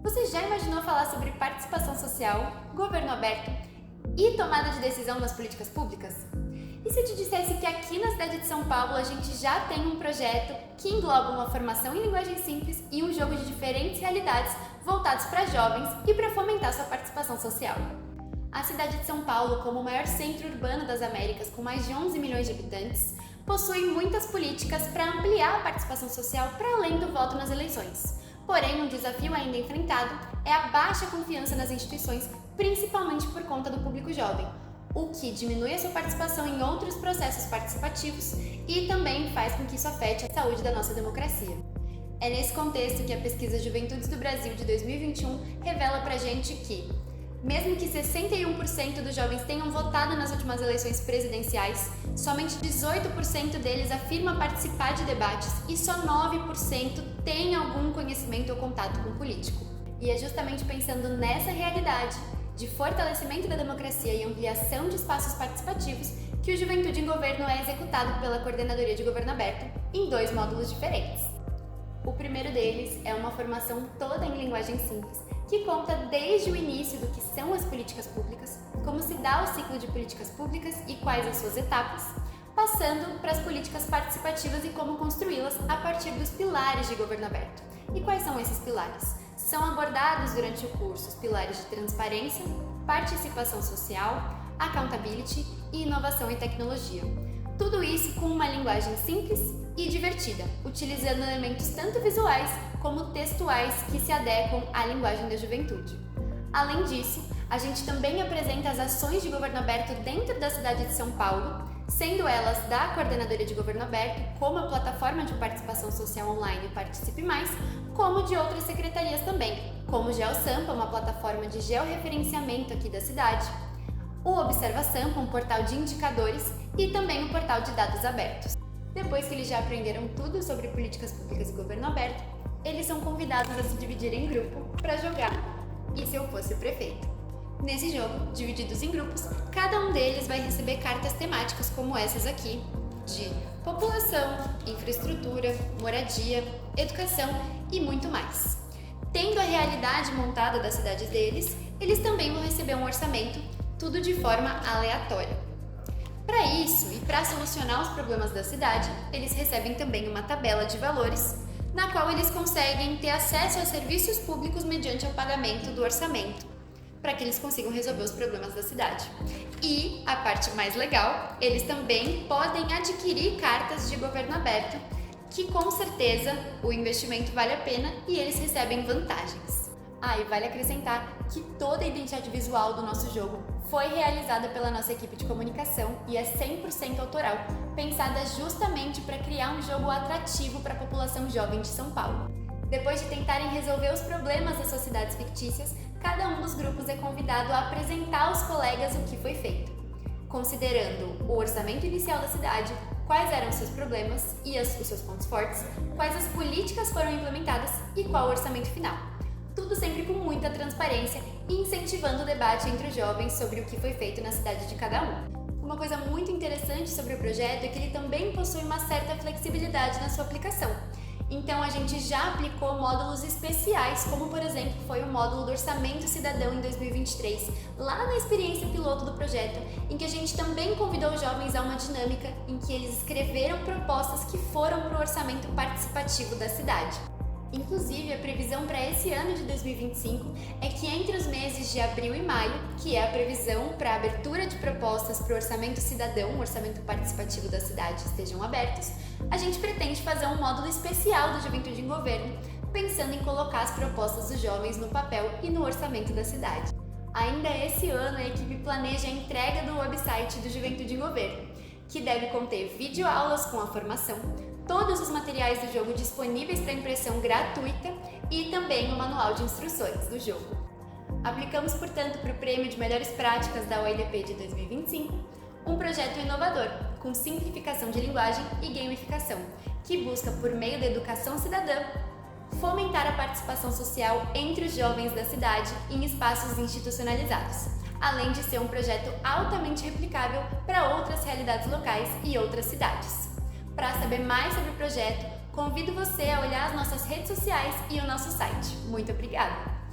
Você já imaginou falar sobre participação social, governo aberto e tomada de decisão nas políticas públicas? E se eu te dissesse que aqui na cidade de São Paulo a gente já tem um projeto que engloba uma formação em linguagem simples e um jogo de diferentes realidades voltados para jovens e para fomentar sua participação social? A cidade de São Paulo, como o maior centro urbano das Américas, com mais de 11 milhões de habitantes, possui muitas políticas para ampliar a participação social para além do voto nas eleições. Porém, um desafio ainda enfrentado é a baixa confiança nas instituições, principalmente por conta do público jovem, o que diminui a sua participação em outros processos participativos e também faz com que isso afete a saúde da nossa democracia. É nesse contexto que a pesquisa Juventudes do Brasil de 2021 revela pra gente que, mesmo que 61% dos jovens tenham votado nas últimas eleições presidenciais, somente 18% deles afirma participar de debates e só 9% tem algum conhecimento ou contato com o político. E é justamente pensando nessa realidade de fortalecimento da democracia e ampliação de espaços participativos que o Juventude em Governo é executado pela Coordenadoria de Governo Aberto em 2 módulos diferentes. O primeiro deles é uma formação toda em linguagem simples, que conta desde o início do que são as políticas públicas, como se dá o ciclo de políticas públicas e quais as suas etapas, passando para as políticas participativas e como construí-las a partir dos pilares de governo aberto. E quais são esses pilares? São abordados durante o curso os pilares de transparência, participação social, accountability e inovação e tecnologia. Tudo isso com uma linguagem simples e divertida, utilizando elementos tanto visuais como textuais que se adequam à linguagem da juventude. Além disso, a gente também apresenta as ações de governo aberto dentro da cidade de São Paulo, sendo elas da Coordenadoria de Governo Aberto, como a plataforma de participação social online Participe Mais, como de outras secretarias também, como o GeoSampa, uma plataforma de georreferenciamento aqui da cidade, o ObservaSampa, um portal de indicadores, e também o portal de dados abertos. Depois que eles já aprenderam tudo sobre políticas públicas e governo aberto, eles são convidados a se dividir em grupo para jogar E Se Eu Fosse o Prefeito. Nesse jogo, divididos em grupos, cada um deles vai receber cartas temáticas como essas aqui, de população, infraestrutura, moradia, educação e muito mais. Tendo a realidade montada da cidade deles, eles também vão receber um orçamento, tudo de forma aleatória. Para isso e para solucionar os problemas da cidade, eles recebem também uma tabela de valores, na qual eles conseguem ter acesso a serviços públicos mediante o pagamento do orçamento, para que eles consigam resolver os problemas da cidade. E, a parte mais legal, eles também podem adquirir cartas de governo aberto, que com certeza o investimento vale a pena e eles recebem vantagens. E vale acrescentar que toda a identidade visual do nosso jogo foi realizada pela nossa equipe de comunicação e é 100% autoral, pensada justamente para criar um jogo atrativo para a população jovem de São Paulo. Depois de tentarem resolver os problemas das suas cidades fictícias, cada um dos grupos é convidado a apresentar aos colegas o que foi feito, considerando o orçamento inicial da cidade, quais eram os seus problemas e os seus pontos fortes, quais as políticas foram implementadas e qual o orçamento final. Tudo sempre com muita transparência e incentivando o debate entre os jovens sobre o que foi feito na cidade de cada um. Uma coisa muito interessante sobre o projeto é que ele também possui uma certa flexibilidade na sua aplicação. Então a gente já aplicou módulos especiais, como por exemplo foi o módulo do Orçamento Cidadão em 2023, lá na experiência piloto do projeto, em que a gente também convidou os jovens a uma dinâmica em que eles escreveram propostas que foram para o orçamento participativo da cidade. Inclusive, a previsão para esse ano de 2025 é que entre os meses de abril e maio, que é a previsão para a abertura de propostas para o Orçamento Cidadão, o Orçamento Participativo da cidade, estejam abertos, a gente pretende fazer um módulo especial do Juventude em Governo, pensando em colocar as propostas dos jovens no papel e no orçamento da cidade. Ainda esse ano, a equipe planeja a entrega do website do Juventude em Governo, que deve conter videoaulas com a formação, todos os materiais do jogo disponíveis para impressão gratuita e também o manual de instruções do jogo. Aplicamos, portanto, para o Prêmio de Melhores Práticas da OLP de 2025, um projeto inovador, com simplificação de linguagem e gamificação, que busca, por meio da educação cidadã, fomentar a participação social entre os jovens da cidade em espaços institucionalizados, além de ser um projeto altamente replicável para outras realidades locais e outras cidades. Para saber mais sobre o projeto, convido você a olhar as nossas redes sociais e o nosso site. Muito obrigada!